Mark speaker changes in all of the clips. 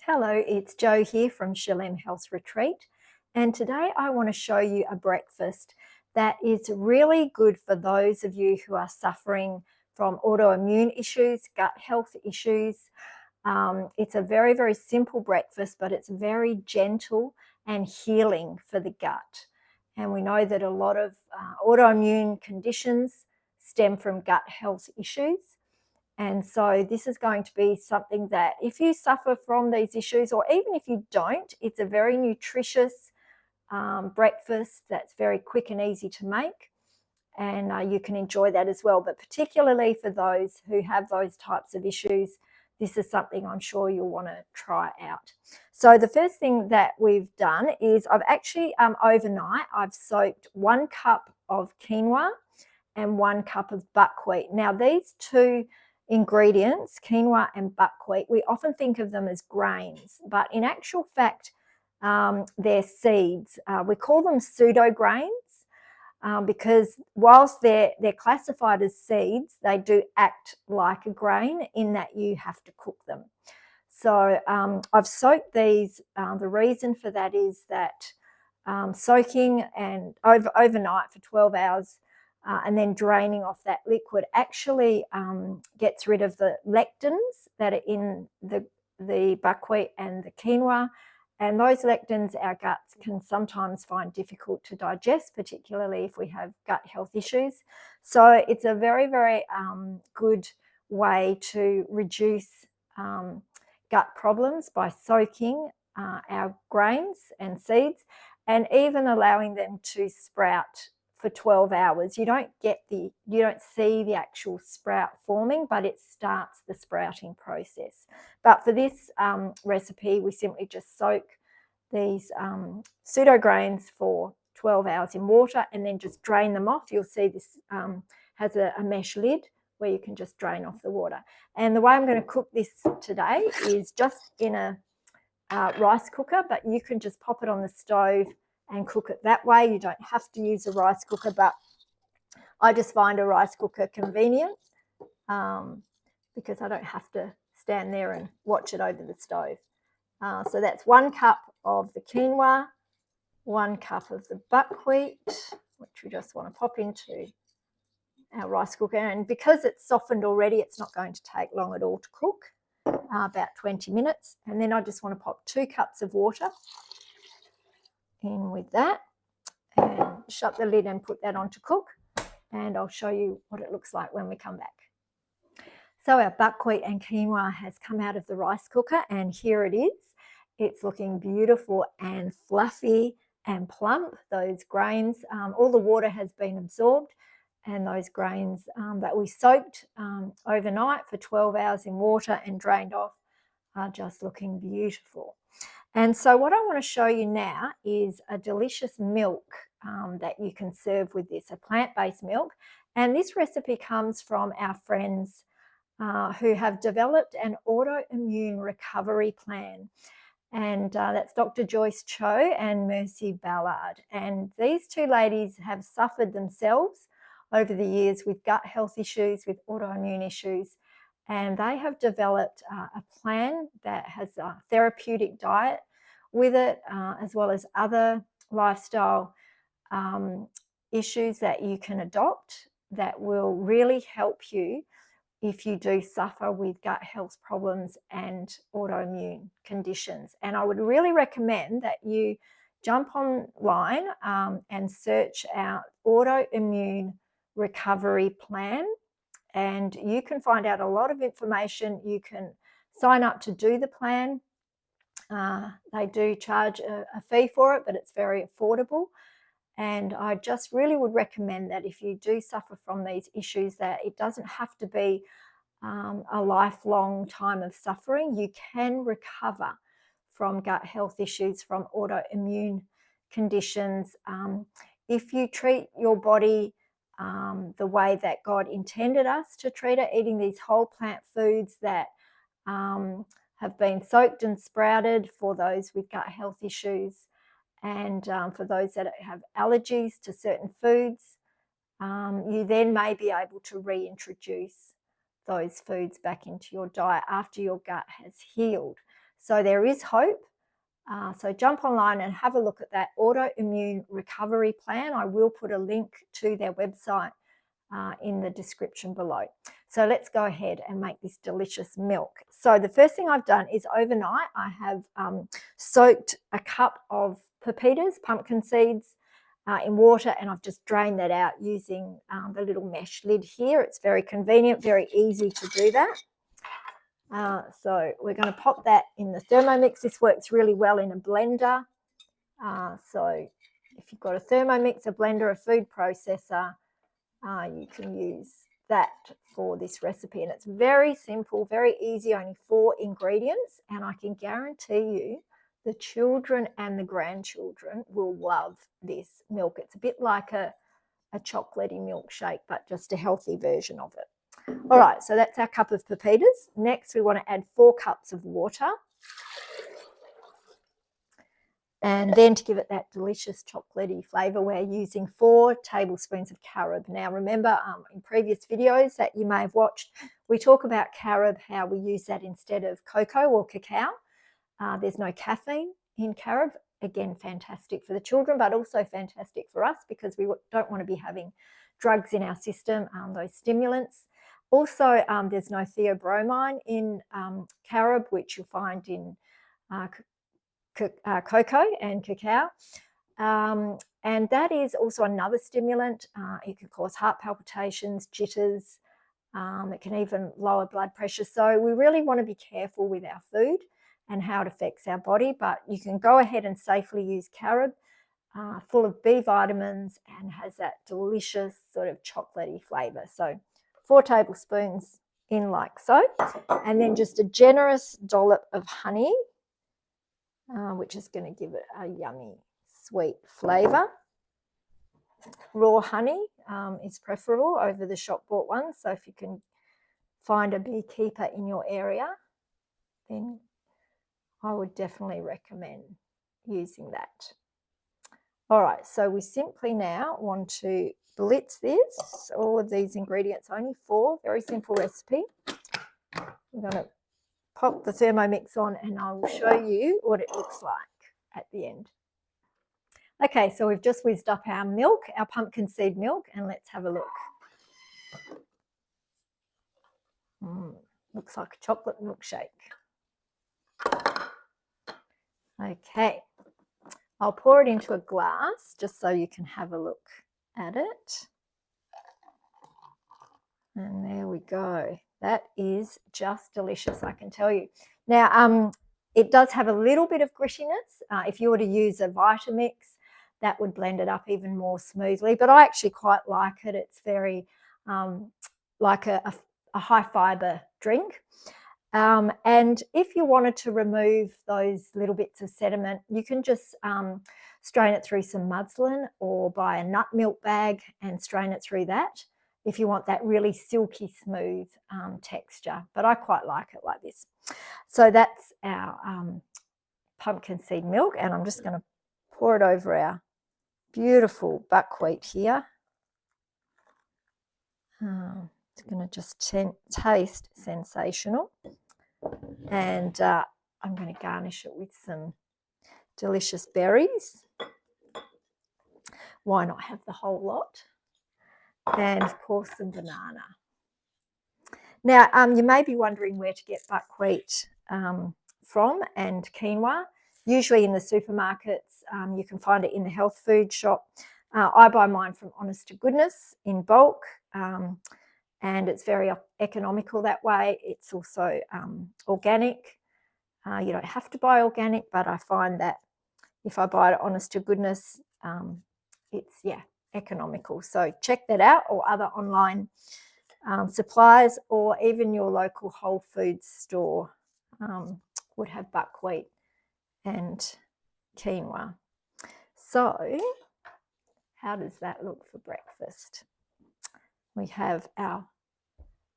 Speaker 1: Hello, it's Jo here from Shalem Health Retreat, and today I want to show you a breakfast that is really good for those of you who are suffering from autoimmune issues, gut health issues. It's a very, very simple breakfast, but it's very gentle and healing for the gut. And we know that a lot of autoimmune conditions stem from gut health issues. And so this is going to be something that if you suffer from these issues, or even if you don't, it's a very nutritious breakfast that's very quick and easy to make. And you can enjoy that as well. But particularly for those who have those types of issues, this is something I'm sure you'll want to try out. So the first thing that we've done is I've actually overnight, I've soaked 1 cup of quinoa and 1 cup of buckwheat. Now these two ingredients, quinoa and buckwheat, we often think of them as grains, but in actual fact, they're seeds. We call them pseudo-grains because whilst they're classified as seeds, they do act like a grain in that you have to cook them. So I've soaked these. The reason for that is that soaking and overnight for 12 hours and then draining off that liquid actually gets rid of the lectins that are in the buckwheat and the quinoa. And those lectins our guts can sometimes find difficult to digest, particularly if we have gut health issues. So it's a very, very good way to reduce gut problems by soaking our grains and seeds and even allowing them to sprout for 12 hours. You don't see the actual sprout forming, but it starts the sprouting process. But for this recipe, we simply just soak these pseudo grains for 12 hours in water and then just drain them off. You'll see this has a mesh lid where you can just drain off the water. And the way I'm going to cook this today is just in a rice cooker, but you can just pop it on the stove and cook it that way. You don't have to use a rice cooker, but I just find a rice cooker convenient because I don't have to stand there and watch it over the stove. So that's 1 cup of the quinoa, 1 cup of the buckwheat, which we just want to pop into our rice cooker. And because it's softened already, it's not going to take long at all to cook, about 20 minutes. And then I just want to pop 2 cups of water in with that and shut the lid and put that on to cook, and I'll show you what it looks like when we come back. So our buckwheat and quinoa has come out of the rice cooker, and here it is. It's looking beautiful and fluffy and plump. Those grains, all the water has been absorbed, and those grains that we soaked overnight for 12 hours in water and drained off are just looking beautiful. And so what I want to show you now is a delicious milk that you can serve with this, a plant-based milk. And this recipe comes from our friends who have developed an autoimmune recovery plan. And that's Dr. Joyce Cho and Mercy Ballard. And these two ladies have suffered themselves over the years with gut health issues, with autoimmune issues. And they have developed a plan that has a therapeutic diet with it, as well as other lifestyle issues that you can adopt that will really help you if you do suffer with gut health problems and autoimmune conditions. And I would really recommend that you jump online and search out autoimmune recovery plan, and you can find out a lot of information. You can sign up to do the plan. They do charge a fee for it, but it's very affordable. And I just really would recommend that if you do suffer from these issues, that it doesn't have to be a lifelong time of suffering. You can recover from gut health issues, from autoimmune conditions, if you treat your body the way that God intended us to treat it, eating these whole plant foods that have been soaked and sprouted for those with gut health issues, and for those that have allergies to certain foods, you then may be able to reintroduce those foods back into your diet after your gut has healed. So there is hope. So jump online and have a look at that autoimmune recovery plan. I will put a link to their website in the description below. So let's go ahead and make this delicious milk. So the first thing I've done is overnight I have soaked a cup of pepitas, pumpkin seeds, in water, and I've just drained that out using the little mesh lid here. It's very convenient, very easy to do that. So we're going to pop that in the Thermomix. This works really well in a blender. So if you've got a Thermomix, a blender, a food processor, you can use that for this recipe. And it's very simple, very easy, only 4 ingredients. And I can guarantee you the children and the grandchildren will love this milk. It's a bit like a chocolatey milkshake, but just a healthy version of it. All right, so that's our cup of pepitas. Next, we want to add 4 cups of water. And then to give it that delicious chocolatey flavour, we're using 4 tablespoons of carob. Now, remember in previous videos that you may have watched, we talk about carob, how we use that instead of cocoa or cacao. There's no caffeine in carob. Again, fantastic for the children, but also fantastic for us because we don't want to be having drugs in our system, those stimulants. Also, there's no theobromine in carob, which you'll find in cocoa and cacao. And that is also another stimulant. It can cause heart palpitations, jitters. It can even lower blood pressure. So we really want to be careful with our food and how it affects our body. But you can go ahead and safely use carob, full of B vitamins and has that delicious sort of chocolatey flavour. So 4 tablespoons in like so. And then just a generous dollop of honey, which is going to give it a yummy sweet flavour. Raw honey is preferable over the shop bought one. So if you can find a beekeeper in your area, then I would definitely recommend using that. All right, so we simply now want to blitz this. All of these ingredients, only 4, very simple recipe. We're going to pop the Thermomix on and I will show you what it looks like at the end. Okay, so we've just whizzed up our milk, our pumpkin seed milk, and let's have a look. Looks like a chocolate milkshake. Okay, I'll pour it into a glass just so you can have a look at it. And there we go. That is just delicious, I can tell you. Now, it does have a little bit of grittiness. If you were to use a Vitamix, that would blend it up even more smoothly. But I actually quite like it. It's very like a high fibre drink. And if you wanted to remove those little bits of sediment, you can just strain it through some muslin or buy a nut milk bag and strain it through that if you want that really silky smooth texture. But I quite like it like this. So that's our pumpkin seed milk, and I'm just going to pour it over our beautiful buckwheat here. It's going to just taste sensational. And I'm going to garnish it with some delicious berries. Why not have the whole lot? And of course some banana. Now you may be wondering where to get buckwheat from and quinoa. Usually in the supermarkets, you can find it in the health food shop. I buy mine from Honest to Goodness in bulk. And it's very economical that way. It's also organic. You don't have to buy organic, but I find that if I buy it Honest to Goodness, it's, economical. So check that out, or other online suppliers, or even your local Whole Foods store would have buckwheat and quinoa. So how does that look for breakfast? We have our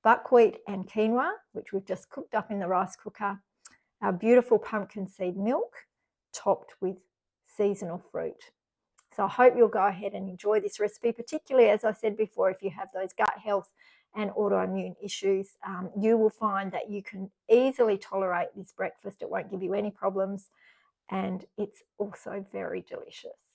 Speaker 1: buckwheat and quinoa, which we've just cooked up in the rice cooker, our beautiful pumpkin seed milk topped with seasonal fruit. So I hope you'll go ahead and enjoy this recipe, particularly, as I said before, if you have those gut health and autoimmune issues, you will find that you can easily tolerate this breakfast. It won't give you any problems, and it's also very delicious.